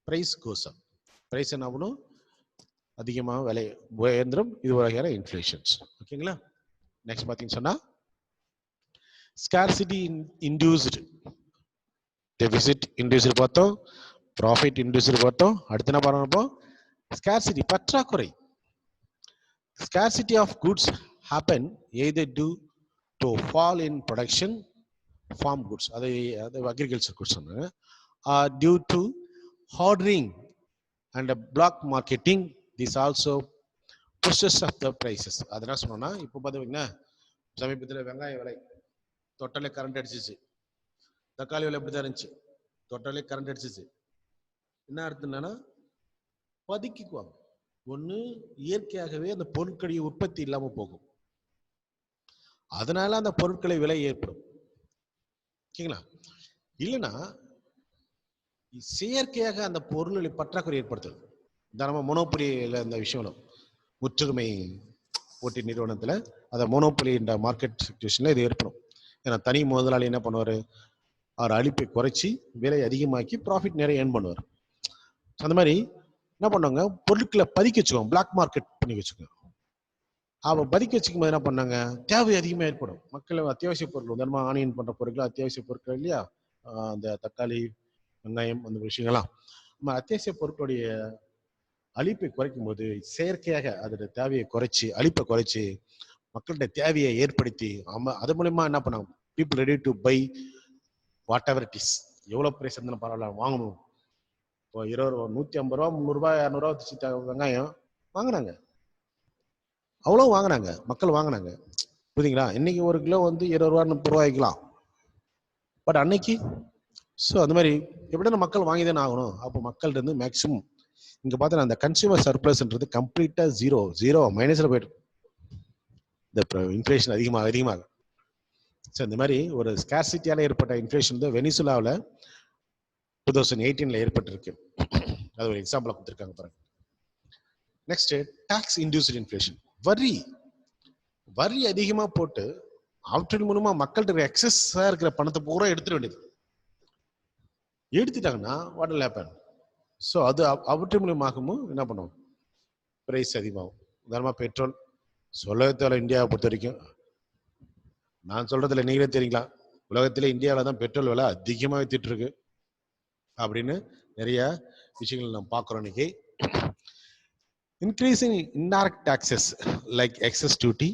price goes up, price என்ன ஆகணும்? அதிகமாக விலை உயர்ந்துடும். இது ஒரு வகையான இன்ஃப்ளேஷன்ஸ். ஓகேங்களா? நெக்ஸ்ட் பார்த்தீங்கன்னு சொன்னா ஸ்கார்சிட்டி இன்டியூஸ்டு டெபிசிட் இன்டியூஸ்டு பார்த்தோம், ப்ராஃபிட் இன்டியூஸ்டு பார்த்தோம். அடுத்து என்ன பார்ப்போம்? ஸ்கார்சிட்டி பற்றாக்குறை. Scarcity of goods happen either due to fall in production, farm goods, அது agriculture goods, or due to hoarding and block marketing. This also pushes up the prices. அதெல்லாம் சொன்னோம்னா இப்போ பார்த்தீங்கன்னா சமீபத்தில் வெங்காய விலை தொட்டலே கரண்ட் அடிச்சிச்சு, தக்காளி விலை எப்படி தான் இருந்துச்சு, தொட்டலே கரண்ட் அடிச்சிச்சு. என்ன அர்த்தம்னா பதுக்கிக்குவாங்க. ஒன்று இயற்கையாகவே அந்த பொருட்களுடைய உற்பத்தி இல்லாமல் போகும், அதனால அந்த பொருட்களை விலை ஏற்படும். ஓகேங்களா? இல்லைன்னா செயற்கையாக அந்த பொருள்களை பற்றாக்குறை ஏற்படுத்துது. நம்ம மோனோபொலியில் இந்த விஷயம் முற்றுரிமை போட்டி நிறுவனத்தில் அதை மோனோபொலி என்ற மார்க்கெட் சிச்சுவேஷனில் இது ஏற்படும். ஏன்னா தனி முதலாளி என்ன பண்ணுவார்? அவர் அளிப்பை குறைச்சி விலை அதிகமாக்கி ப்ராஃபிட் நிறைய ஏர்ன் பண்ணுவார். அந்த மாதிரி என்ன பண்ணுவாங்க? பொருட்களை பதுக்கி வச்சுக்கோங்க, பிளாக் மார்க்கெட் பண்ணி வச்சுக்கோங்க. அவன் பதுக்கி வச்சுக்கும் போது என்ன பண்ணாங்க? தேவை அதிகமாக ஏற்படும். மக்கள் அத்தியாவசிய பொருட்கள் உதாரணமாக ஆனியன் பண்ணுற பொருட்கள் அத்தியாவசிய பொருட்கள் இல்லையா? அந்த தக்காளி வெங்காயம் அந்த விஷயங்கள்லாம் நம்ம அத்தியாவசிய பொருட்களுடைய அளிப்பை குறைக்கும் போது செயற்கையாக அதோட தேவையை குறைச்சி அளிப்பை குறைச்சி மக்கள்கிட்ட தேவையை ஏற்படுத்தி அது மூலமா என்ன பண்ணாங்க? People ready to buy whatever it is. எவ்வளோ பிரைஸ் இருந்தாலும் பரவாயில்ல வாங்கணும். இப்போ 20 ரூபா 150 ரூபா 300 ரூபாய் 200 ரூபா வெங்காயம் வாங்கினாங்க, அவ்வளோ வாங்கினாங்க, மக்கள் வாங்கினாங்க. புரியுதுங்களா? இன்னைக்கு ஒரு கிலோ வந்து 20 ரூபா 30 ரூபாய்க்கலாம், பட் அன்னைக்கு ஸோ அந்த மாதிரி எப்படின்னா மக்கள் வாங்கி தானே ஆகணும். அப்போ மக்கள் இருந்து மேக்சிமம் இங்கே பார்த்தா அந்த கன்சியூமர் சர்ப்ளஸ்ன்றது கம்ப்ளீட்டாக ஜீரோ மைனஸில் போயிடும். இந்த இன்ஃப்ளேஷன் அதிகமாக ஸோ இந்த மாதிரி ஒரு ஸ்கார்சிட்டியால் ஏற்பட்ட இன்ஃப்ளேஷன் வந்து வெனிசுலாவில் 2018 ஏற்பட்டிருக்கு. அது ஒரு எக்ஸாம்பிளா கொடுத்துருக்காங்க பாருங்க. Next tax induced inflation. வரி அதிகமாக போட்டு அவற்றின் மூலமா மக்கள்கிட்ட எக்ஸஸா இருக்கிற பணத்தை பூரா எடுத்துட வேண்டியது. எடுத்துட்டாங்கன்னா வாட் வில் ஹேப்பன்? ஸோ அது அவற்றின் மூலியமாகவும் என்ன பண்ணுவோம்? பிரைஸ் அதிகமாகும். உதாரணமாக பெட்ரோல் உலகத்தில் இந்தியாவை பொறுத்த வரைக்கும் நான் சொல்றதுல நீங்களே தெரியுங்களா, உலகத்திலே இந்தியாவில் தான் பெட்ரோல் விலை அதிகமாக வித்துட்டு இருக்கு அப்படின்னு நிறைய விஷயங்கள் நம்ம பார்க்குறோம். இன்னைக்கு increase in indirect taxes like excise duty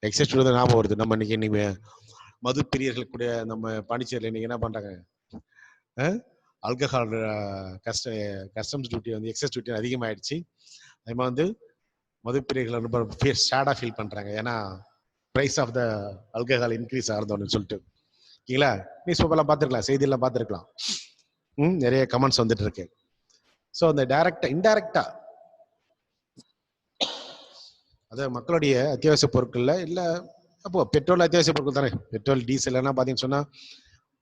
தான் ஞாபகம் வருது. நம்ம இன்னைக்கு மது பிரியர்கள் கூட நம்ம பாண்டிச்சேரியில் இன்னைக்கு என்ன பண்றாங்க? ஆல்கஹால் கஸ்டம்ஸ் டியூட்டி வந்து எக்ஸஸ் டியூட்டி அதிகமாகிடுச்சு. அது மாதிரி வந்து மதுப்பிரிகள் ரொம்ப சேடாக ஃபீல் பண்ணுறாங்க. ஏன்னா price of the alcohol increase ஆகிறதுன்னு சொல்லிட்டு ஓகேங்களா. நியூஸ் பேப்பர்லாம் பார்த்துருக்கலாம், செய்தியெல்லாம் பார்த்துருக்கலாம். நிறைய கமெண்ட்ஸ் வந்துட்டு இருக்கு. ஸோ அந்த டைரக்டா இன்டைரக்டா அது மக்களுடைய அத்தியாவசிய பொருட்கள்ல இல்ல, அப்போ பெட்ரோல் அத்தியாவசிய பொருட்கள் தானே. பெட்ரோல் டீசல் எல்லாம் பார்த்தீங்கன்னு சொன்னா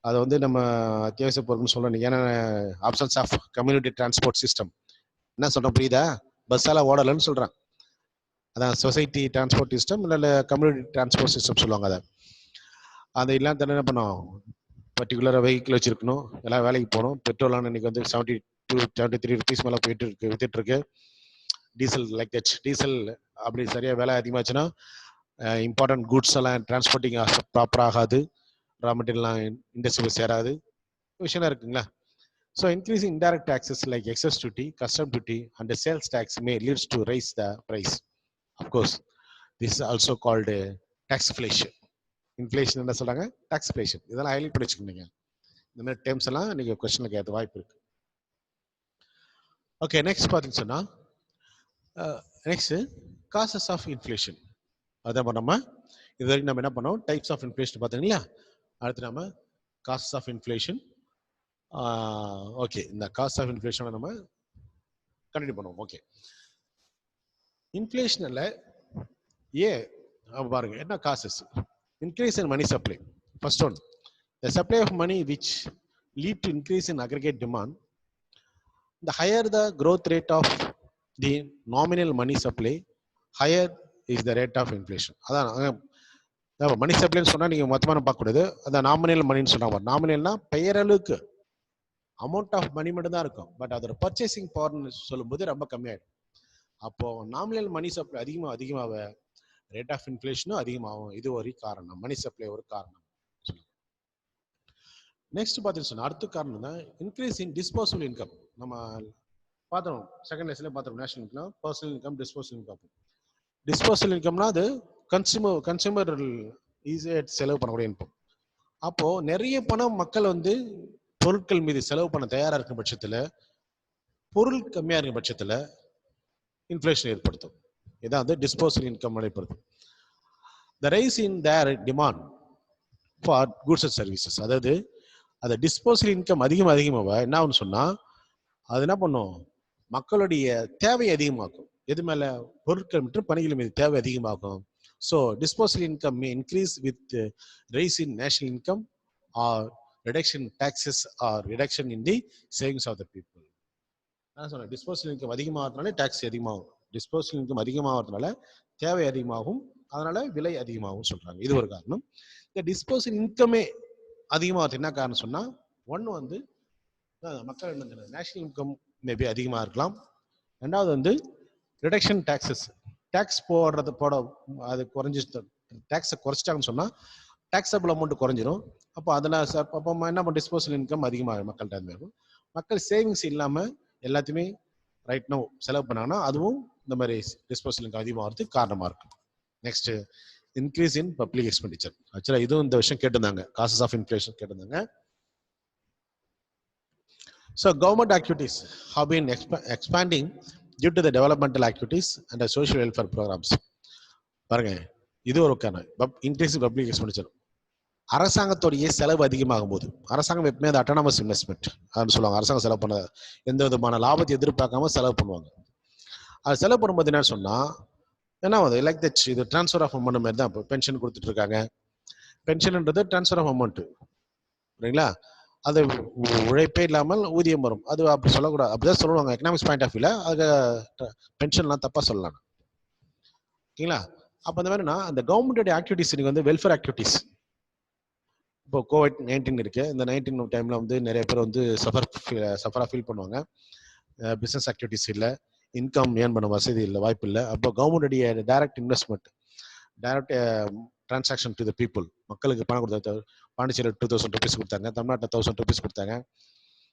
அதை வந்து நம்ம அத்தியாவசிய பொருட்கள்னு சொல்லணும். ஏன்னா options of community transport system என்ன சொல்றேன் புரியுதா? பஸ்ஸால ஓடலன்னு சொல்றேன். அதான் சொசைட்டி டிரான்ஸ்போர்ட் சிஸ்டம் இல்லை கம்யூனிட்டி டிரான்ஸ்போர்ட் சிஸ்டம் சொல்லுவாங்க. அதை அது இல்லாம தானே என்ன பண்ணோம், பர்டிகுலராக வெஹிக்கிள் வச்சிருக்கணும், எல்லாம் வேலைக்கு போகணும். பெட்ரோலான இன்னைக்கு வந்து 72-73 ருபீஸ் மேலே வித்துட்டு இருக்கு. Diesel like that. டீசல் அப்படி சரியா வேலை அதிகமாச்சுன்னா இம்பார்ட்டன்ட் குட்ஸ் எல்லாம் டிரான்ஸ்போர்ட்டிங் ப்ராப்பர் ஆகாது, ரா மெட்டீரியல்லாம் இண்டஸ்ட்ரியில் சேராது, விஷயம் இருக்குங்களா. So increasing indirect taxes like excise duty, custom duty and sales tax may leads to rise the price. Of course this is also called taxflation. Inflation என்ன சொல்றாங்க? டாக்ஸ்ஃபிளேஷன். இதெல்லாம் ஹைலைட் பண்ணி வச்சுக்கோங்க. இந்த மாதிரி டேர்ம்ஸ் எல்லாம் நீங்க கொஸ்டின்ல கேட்க வாய்ப்பு இருக்கு. ஓகே, நெக்ஸ்ட் பார்த்தீங்கன்னு சொன்னா நெக்ஸ்ட் காசஸ் ஆஃப் இன்ஃப்ளேஷன். அதான் நம்ம இது வரைக்கும் நம்ம என்ன பண்ணோம், டைப்ஸ் ஆஃப் இன்ஃப்ளேஷன் பார்த்தீங்களா. அடுத்து நம்ம காசஸ் ஆஃப் இன்ஃப்ளேஷன். ஓகே, இந்த காஸ்ட் ஆஃப் இன்ஃப்ளேஷனை நம்ம கண்டினியூ பண்ணுவோம். ஓகே, இன்ஃப்ளேஷன்ல பாருங்க என்ன causes. Increase in money supply. First one, the supply of money which lead to increase in aggregate demand. The higher the growth rate of the nominal money supply, higher is the rate of inflation. அதான் மணி சப்ளைன்னு சொன்னா நீங்க மொத்தமா பார்க்க கூடாது. அந்த nominal மணின்னு சொன்னா, நாமினல்னா பெயரளவுக்கு amount of money மட்டும் தான் இருக்கும், பட் அதோட பர்ச்சேசிங் பவர்னு சொல்லும்போது ரொம்ப கம்மியாயிடும். அப்போ நாமினல் மணி சப்ளை அதிகமாக ரேட் ஆஃப் இன்ஃப்ளேஷனும் அதிகமாகும். இது ஒரு காரணம், மணி சப்ளை ஒரு காரணம். நெக்ஸ்ட் பார்த்தீங்கன்னா அடுத்த காரணம் தான் இன்க்ரீஸ் இன் டிஸ்போசபிள் இன்கம். நம்ம பார்த்தோம் செகண்ட் லெசன்ல பார்த்தோம், national income, personal income, disposable income. Disposable இன்கம்னா அது கன்சூமர் ஈஸியாக செலவு பண்ணக்கூடிய இன்கம். அப்போ நிறைய பணம் மக்கள் வந்து பொருட்கள் மீது செலவு பண்ண தயாரா இருக்கும் பட்சத்துல, பொருள் கம்மியா இருக்கும் பட்சத்துல இன்ஃப்ளேஷன் ஏற்படுத்தும். இதான் வந்து டிஸ்போசபிள் இன்கம் ஏற்படுத்தும். The rise in their demand for goods and services. அதாவது அந்த டிஸ்போசபிள் இன்கம் அதிகமாக என்ன ஆகும்னு சொன்னா, அது என்ன பண்ணும், மக்களுடைய தேவை அதிகமாக்கும். எது மேல? பொருட்கள் மற்றும் பணிகள் மீது தேவை அதிகமாகும். So disposable income may increase with rise in national income or reduction in taxes or reduction in the savings of the people. நான் சொன்னேன் டிஸ்போசபிள் இன்கம் அதிகமாகிறதுனால டாக்ஸ் அதிகமாகும், டிஸ்போசபிள் இன்கம் அதிகமாகிறதுனால தேவை அதிகமாகும், அதனால விலை அதிகமாகும் சொல்றாங்க. இது ஒரு காரணம். இந்த டிஸ்போசபிள் இன்கமே அதிகமாகிறது என்ன காரணம் சொன்னா, ஒன்று வந்து மக்கள் நேஷனல் இன்கம் மேபி அதிகமாக இருக்கலாம். ரெண்டாவது வந்து ரிடக்ஷன் டாக்ஸஸ், டேக்ஸ் போட அது குறைஞ்சி, டேக்ஸை குறைச்சிட்டாங்கன்னு சொன்னா டாக்ஸபிள் அமௌண்ட் குறைஞ்சிரும். அப்போ அதில் அப்போ என்ன பண்ண டிஸ்போசபிள் இன்கம் அதிகமாக மக்கள்கிட்ட இருக்கும். மக்கள் சேவிங்ஸ் இல்லாமல் எல்லாத்தையுமே ரைட் நோ செலவு பண்ணாங்கன்னா அதுவும் இந்த மாதிரி டிஸ்போசபிள் இன்கம் அதிகமாகிறதுக்கு காரணமாக இருக்கும். Next increase in public expenditure. ஆக்சுவலாக இதுவும் இந்த விஷயம் கேட்டிருந்தாங்க, காசஸ் ஆஃப் இன்ஃப்ளேஷன் கேட்டிருந்தாங்க. So government activities have been expanding due to the developmental activities and the social welfare programs. பாருங்க, இது ஒரு காரணம். Increase in public expenditure. அரசாங்கத்தோடைய செலவு அதிகமாகும் போது, அரசாங்கம் எப்பவுமே அது அட்டானமஸ் இன்வெஸ்ட்மெண்ட் அப்படின்னு சொல்லுவாங்க. அரசாங்கம் செலவு பண்ண எந்த விதமான லாபத்தை எதிர்பார்க்காம செலவு பண்ணுவாங்க. அது செலவு பண்ணும்போது என்ன சொன்னா என்ன ஆகுது, லைக் தட் இது டிரான்ஸ்ஃபர் ஆஃப் அமௌண்ட் மாதிரி தான். இப்போ பென்ஷன் கொடுத்துட்டு இருக்காங்க, பென்ஷன்ன்றது டிரான்ஸ்ஃபர் ஆஃப் அமௌண்ட், சரிங்களா? அது உழைப்பே இல்லாமல் ஊதியம் வரும். அது அப்படி சொல்லக்கூடாது, அப்படிதான் சொல்லுவாங்க எக்கனாமிக்ஸ் பாயிண்ட் ஆஃப் வியூல. அது பென்ஷன்லாம் தப்பா சொல்லலாம், ஓகேங்களா? அப்போ அந்த மாதிரினா அந்த கவர்மெண்டோட ஆக்டிவிட்டிஸ் நீங்க வந்து வெல்ஃபேர் ஆக்டிவிட்டிஸ். இப்போ COVID-19 இருக்கு, இந்த 19 டைம்ல வந்து நிறைய பேர் வந்து சஃபரா ஃபீல் பண்ணுவாங்க. பிசினஸ் ஆக்டிவிட்டிஸ் இல்லை, இன்கம் ஏர்ன் பண்ண வசதி இல்லை, வாய்ப்பு இல்லை. அப்போ கவர்மெண்டோடைய direct investment, direct transaction to the people, மக்களுக்கு பணம் கொடுத்தா. பாண்டிச்சேரியில் 2000 rupees கொடுத்தாங்க, தமிழ்நாட்டில் 1000 rupees கொடுத்தாங்க.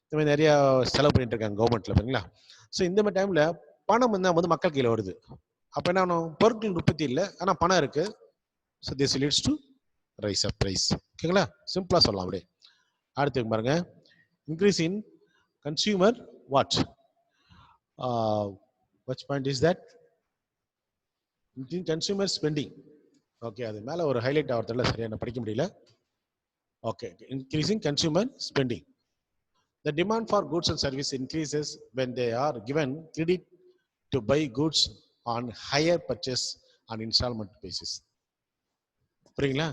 இந்த மாதிரி நிறைய செலவு பண்ணிட்டு இருக்காங்க கவர்மெண்ட்ல, சரிங்களா? ஸோ இந்த மாதிரி டைம்ல பணம் வந்து மக்கள் கையில் வருது. அப்போ என்ன ஆகணும், பொருட்கள் உற்பத்தி இல்லை, ஆனால் பணம் இருக்கு. So this leads to rise up price. ஓகேங்களா? சிம்பிளா சொல்லலாம் அப்படியே. அடுத்து பாருங்க, increase in consumer what? Which point is that? Consumer spending. Okay, அது மேல ஒரு ஹைலைட் ஆகிறதுல சரியா நான் படிக்க முடியல. Okay, increasing consumer spending. The demand for goods and services increases when they are given credit to buy goods on higher purchase on installment basis. புரியுங்களா?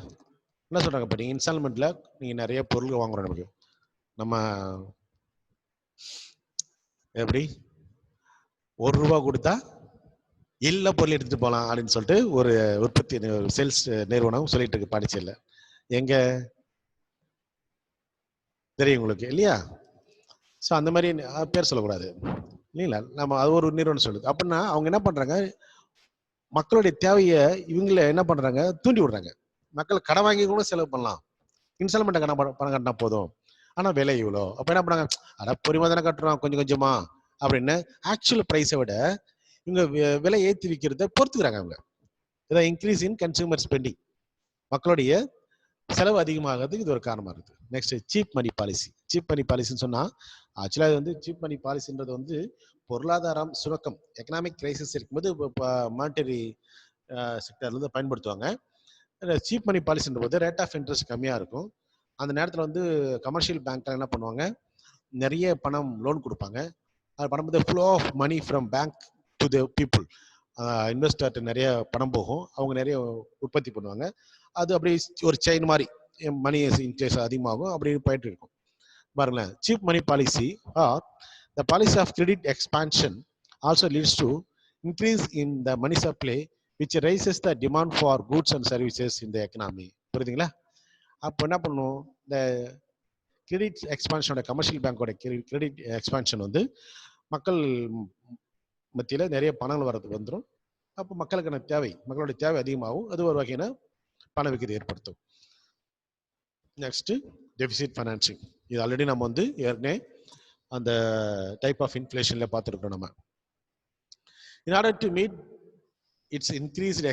என்ன சொல்றாங்க? இப்போ நீங்கள் இன்ஸ்டால்மெண்ட்ல நீங்கள் நிறைய பொருள் வாங்குறோம். நமக்கு நம்ம எப்படி ₹1 கொடுத்தா எல்லா பொருள் எடுத்துட்டு போகலாம் அப்படின்னு சொல்லிட்டு ஒரு உற்பத்தி சேல்ஸ் நிறுவனம் சொல்லிட்டு இருக்கு பாண்டிச்சேரியில். எங்க தெரியும் உங்களுக்கு இல்லையா? ஸோ அந்த மாதிரி பேர் சொல்லக்கூடாது இல்லைங்களா? நம்ம அது ஒரு நிறுவனம் சொல்லுது. அப்படின்னா அவங்க என்ன பண்றாங்க, மக்களுடைய தேவையை இவங்கள என்ன பண்றாங்க, தூண்டி விடுறாங்க. மக்கள் கடன் வாங்கி கூட செலவு பண்ணலாம், இன்ஸ்டால்மெண்ட் பணம் கட்டினா போதும், ஆனா விலை இவ்வளோ. அப்ப என்ன பண்ணாங்க, அட பொறுமை தானே கட்டுறோம் கொஞ்சம் கொஞ்சமா அப்படின்னு ஆக்சுவல் பிரைஸை விட இவங்க விலை ஏற்றி விற்கிறத பொறுத்துக்கிறாங்க அவங்க. இதான் இன்க்ரீஸ் இன் கன்சூமர் ஸ்பெண்டிங். மக்களுடைய செலவு அதிகமாகிறதுக்கு இது ஒரு காரணமா இருக்குது. Next cheap money policy. Cheap மணி பாலிசின்னு சொன்னா ஆக்சுவலா இது வந்து சீப் மணி பாலிசின்றது வந்து பொருளாதாரம் சுணக்கம் எக்கனாமிக் கிரைசிஸ் இருக்கும்போது மானிட்டரி செக்டர்ல இருந்து பயன்படுத்துவாங்க. சீப் மணி பாலிசின்ற போது ரேட் ஆஃப் இன்ட்ரெஸ்ட் கம்மியா இருக்கும். அந்த நேரத்தில் வந்து கமர்ஷியல் பேங்க்ல என்ன பண்ணுவாங்க, நிறைய பணம் லோன் கொடுப்பாங்க. அது பண்ணும்போது flow of money from bank to the people, இன்வெஸ்டர்கிட்ட நிறைய பணம் போகும், அவங்க நிறைய உற்பத்தி பண்ணுவாங்க. அது அப்படியே ஒரு செயின் மாதிரி மணி இன்ட்ரெஸ்ட் அதிகமாகும், அப்படி போயிட்டு இருக்கும் பாருங்களேன். Cheap money policy or the policy of credit expansion also leads to increase in the money supply which rises the demand for goods and services in the economy. புரியுதுங்களா? அப்போ என்ன பண்ணும், இந்த கிரெடிட் எக்ஸ்பான்ஷனோட கமர்ஷியல் பேங்கோட கிரெடிட் எக்ஸ்பான்ஷன் வந்து மக்கள் மத்தியில் நிறைய பணங்கள் வரதுக்கு வந்துடும். அப்போ மக்களுக்கான தேவை, மக்களுடைய தேவை அதிகமாகும், அது ஒரு வகையான பணவீக்கத்தை ஏற்படுத்தும். Next deficit financing. இது ஆல்ரெடி நம்ம வந்து ஏற்கனவே அந்த டைப் ஆஃப் இன்ஃப்ளேஷன்ல பார்த்துருக்கோம் நம்ம. In order to meet it's increased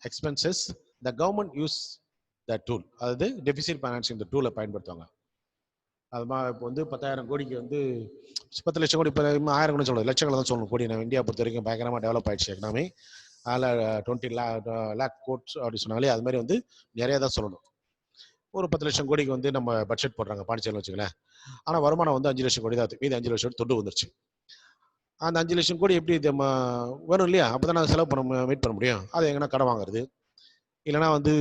expenses the government use the tool, அதாவது டெபிசிட் ஃபைனான்சிங் இந்த டூலை பயன்படுத்துவாங்க. அது இப்போ வந்து 10,000 கோடிக்கு வந்து 10 லட்சம் கோடி, இப்போ 1000 கோடி சொல்லணும், லட்சங்களை தான் சொல்லணும். கோடி நம்ம இந்தியா பொறுத்த வரைக்கும் பயங்கரமாக டெவலப் ஆயிடுச்சு எக்கனாமி. அதில் 20 lakh கோட்ஸ் அப்படி சொன்னாலே அது மாதிரி வந்து நிறைய தான் சொல்லணும். ஒரு 10 லட்சம் கோடிக்கு வந்து நம்ம பட்ஜெட் போடுறாங்க பாண்டிச்சேரியில் வச்சுக்கலாம். ஆனால் வருமானம் வந்து 5 லட்சம் கோடி தான். மீது 5 லட்சம் தொண்டு வந்துருச்சு. அந்த 5 லட்சம் கோடி எப்படி நம்ம வரும் இல்லையா? அப்போ தான் நாங்கள் செலவு பண்ண மீட் பண்ண முடியும். அது எங்கன்னா கடன் வாங்குறது, இல்லைனா வந்து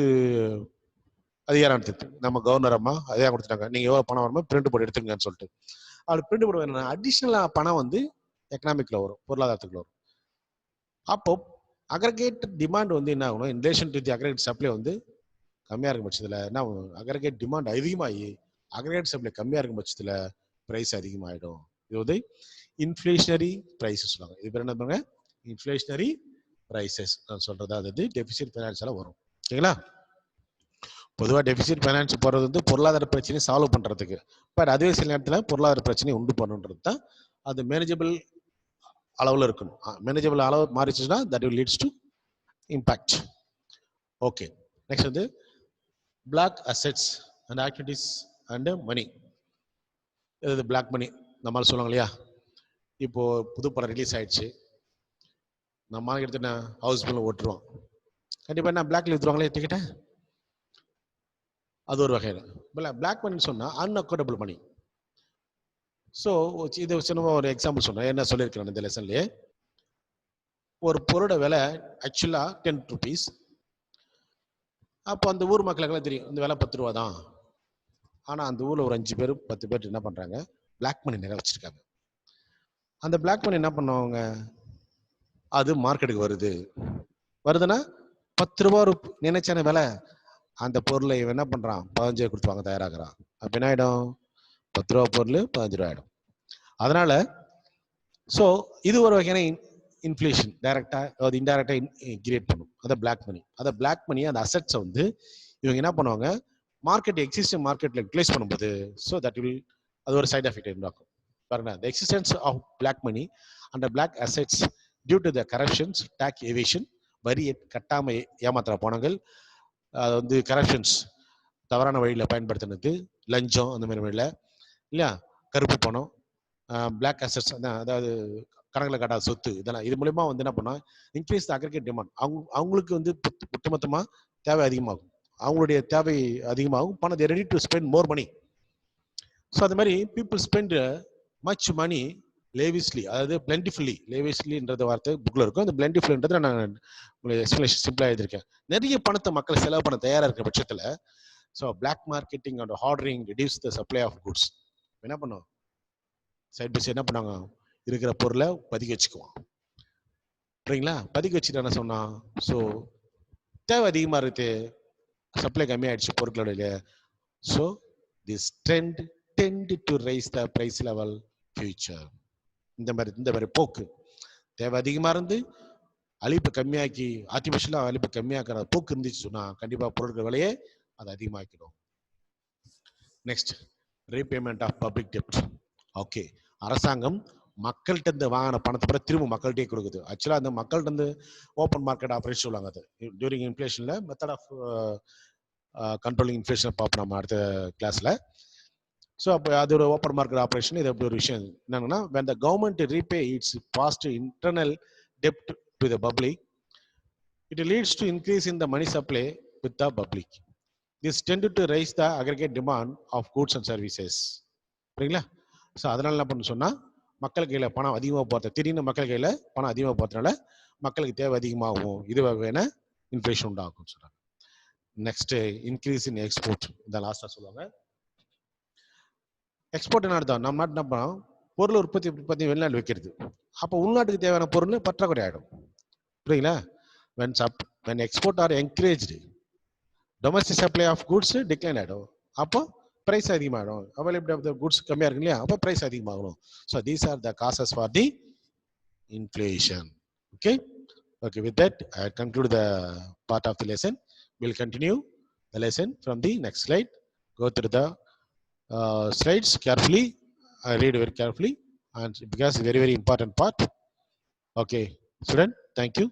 அதிகாரம் எடுத்துட்டு நம்ம கவர்னர் அம்மா அதிகாரம் கொடுத்துட்டாங்க, நீங்க எவ்வளவு பணம் வருமோ பிரிண்ட் போட்டு எடுத்துக்கங்கன்னு சொல்லிட்டு. அப்படி பிரிண்ட் போட வேணும், அடிஷ்னலா பணம் வந்து எக்கனாமிக்ல வரும், பொருளாதாரத்துக்குள்ள வரும். அப்போ அக்ரிகேட் டிமாண்ட் வந்து என்ன ஆகணும், in relation to the aggregate supply வந்து கம்மியா இருக்கும் பட்சத்துல என்ன ஆகும், அக்ரிகேட் டிமாண்ட் அதிகமாகி அக்ரிகேட் சப்ளை கம்மியா இருக்கும் பட்சத்துல பிரைஸ் அதிகமாயிடும். இது வந்து இன்ஃபிளேஷனரி பிரைசஸ் சொல்லுவாங்க. இது பேர் என்ன பண்ணுங்க, இன்ஃபிளேஷனரி பிரைசஸ் சொல்றது. அது டெபிசிட் ஃபைனான்ஸால வரும். ஓகேங்களா? பொதுவாக டெபிசிட் ஃபைனான்ஸ் போகிறது வந்து பொருளாதார பிரச்சனையை சால்வ் பண்ணுறதுக்கு. பட் அதுவே சில நேரத்தில் பொருளாதார பிரச்சனையை உண்டு பண்ணுன்றது தான். அது மேனேஜபிள் அளவில் இருக்கணும். மேனேஜபிள் அளவு மாறிச்சுன்னா that will leads to impact. Okay, next வந்து black assets and activities and money. இது பிளாக் மணி நம்மளால சொல்லுவாங்க இல்லையா? இப்போ புது படம் ரிலீஸ் ஆயிடுச்சு, நம்ம எடுத்துனா ஹவுஸ் பில் ஓட்டுருவோம், கண்டிப்பாக என்ன பிளாக்ல வித்துருவாங்களே டிக்கெட்டை. அது ஒரு வகையில் பிளாக் மணின்னு சொன்னால் அன்அக்கௌண்டபிள் மணி. ஸோ இது சின்னமாக ஒரு எக்ஸாம்பிள் சொன்னேன், என்ன சொல்லியிருக்கிறேன் இந்த லெசன்லேயே. ஒரு பொருளோட விலை ஆக்சுவலாக 10 rupees. அப்போ அந்த ஊர் மக்களுக்கெல்லாம் தெரியும் இந்த விலை 10 ரூபா தான். ஆனால் அந்த ஊரில் ஒரு 5 பேர் 10 பேர் என்ன பண்ணுறாங்க, பிளாக் மணி நிறைய வச்சுருக்காங்க. அந்த பிளாக் மணி என்ன பண்ணுவாங்க, அது மார்க்கெட்டுக்கு வருதுன்னா 10 ரூபா நினைச்சான விலை, அந்த பொருளை இவன் என்ன பண்றான் 15 கொடுத்து வாங்க தயாராகிறான். அப்ப என்ன ஆயிடும், 10 ரூபா பொருள் 15 ரூபா ஆயிடும். அதனால ஸோ இது ஒரு வகையான இன்ஃபிளேஷன் டைரக்டா அது இன்டைரக்டா கிரியேட் பண்ணும். அதை பிளாக் மணி. அதை பிளாக் மணி அந்த அசெட்ஸை வந்து இவங்க என்ன பண்ணுவாங்க, மார்க்கெட் எக்ஸிஸ்டிங் மார்க்கெட்ல யூட்டிலைஸ் பண்ணும்போது ஸோ தட் வில் அது ஒரு சைட் எஃபெக்ட் உண்டாக்கும். பாருங்க, the existence of black money and the black assets due to the corruptions, tax evasion, வரி கட்டாம ஏமாத்துற பணங்கள், அது வந்து கரப்ஷன்ஸ் தவறான வழியில் பயன்படுத்தினது, லஞ்சம் அந்த மாதிரி வழியில் இல்லையா, கருப்பு பணம், பிளாக் அசட்ஸ் அதாவது கணக்கில் காட்டாத சொத்து இதெல்லாம் இது மூலமா வந்து என்ன பண்ணா இன்க்ரீஸ் த அக்ரிகேட் டிமாண்ட். அவங்களுக்கு வந்து ஒட்டுமொத்தமாக தேவை அதிகமாகும், அவங்களுடைய தேவை அதிகமாகும், பணம் ready to spend more money. So அது மாதிரி people spend much money lavishly, அதாவது பிளென்டிஃபுல்லி. லேவிஸ்லின்றது வார்த்தை புக்கில் இருக்கும், அந்த பிளென்டிஃபுல்ன்றது நான் உங்களுக்கு எக்ஸ்பிளேஷன் சிம்பிளாக எழுதியிருக்கேன். நிறைய பணத்தை மக்கள் செலவு பண்ண தயாராக இருக்கிற பட்சத்தில் so black marketing and hoarding reduce the supply of goods. என்ன பண்ணும், சைட் பை சைட் என்ன பண்ணாங்க, இருக்கிற பொருளை பதுக்கி வச்சுக்குவான். சரிங்களா? பதுக்கி வச்சுட்டு என்ன சொன்னான், ஸோ தேவை அதிகமாக இருக்குது, சப்ளை கம்மியாயிடுச்சு பொருட்களுடைய. So this trend tend to rise the price level future. இந்த மாதிரி போக்கு, தேவை அதிகமாக இருந்து அழிப்பு கம்மியாக்கி ஆர்டிஃபிஷியலாக அழிப்பு கம்மியாக்குற போக்கு இருந்துச்சு சொன்னால் கண்டிப்பாக பொருட்கள் விலையே அதை அதிகமாக்கிடும். நெக்ஸ்ட், ரீபேமெண்ட் ஆஃப் பப்ளிக் டெப்ட். ஓகே, அரசாங்கம் மக்கள்கிட்ட இருந்து வாங்கின பணத்தை பிறகு திரும்ப மக்கள்கிட்டே கொடுக்குது. ஆக்சுவலாக அந்த மக்கள்கிட்ட இருந்து ஓப்பன் மார்க்கெட் ஆப்ரேஷன் சொல்லுவாங்க. அது டியூரிங் இன்ஃப்ளேஷனில் மெத்தட் ஆஃப் கண்ட்ரோலிங் இன்ஃப்ளேஷன் பார்ப்போம் நம்ம அடுத்த கிளாஸில். ஸோ அப்போ அது ஒரு ஓப்பன் மார்க்கெட் ஆப்ரேஷன். இது அப்படி ஒரு விஷயம் என்னன்னா, when the government repay its past internal debt to the public, it leads to increase in the money supply with the public. This tended to raise the aggregate demand of goods and services. சரிங்களா? So அதனால என்ன பண்ணு சொன்னால் மக்கள் கையில் பணம் அதிகமாக போகிறது, திடீர்னு மக்கள் கையில் பணம் அதிகமாக போகிறதுனால மக்களுக்கு தேவை அதிகமாகும், இது வகையான இன்ஃப்ளேஷன் உண்டாகும் சொல்கிறாங்க. Next, increase in export. இந்த லாஸ்ட்டாக சொல்லுவாங்க. எக்ஸ்போர்ட் என்ன அர்த்தம், நம்ம நாட்டு என்ன பண்ணோம், பொருள் உற்பத்தி வெளிநாடு வைக்கிறது. அப்போ உள்நாட்டுக்கு தேவையான பொருள் பற்றாக்குறை ஆகிடும். புரியுங்களா? when export are encouraged, domestic supply of goods decline ஆகிடும். அப்போ பிரைஸ் அதிகமாகிடும். அவைலபிலிட்டி ஆஃப் த குட்ஸ் கம்மியாக இருக்கு இல்லையா, அப்போ பிரைஸ் அதிகமாகணும். So these are the causes for the inflation. Okay, with that I conclude the part of the lesson. We'll continue the lesson from the next slide. Go through the slides carefully, read very carefully, and because very important part. Okay, student, thank you.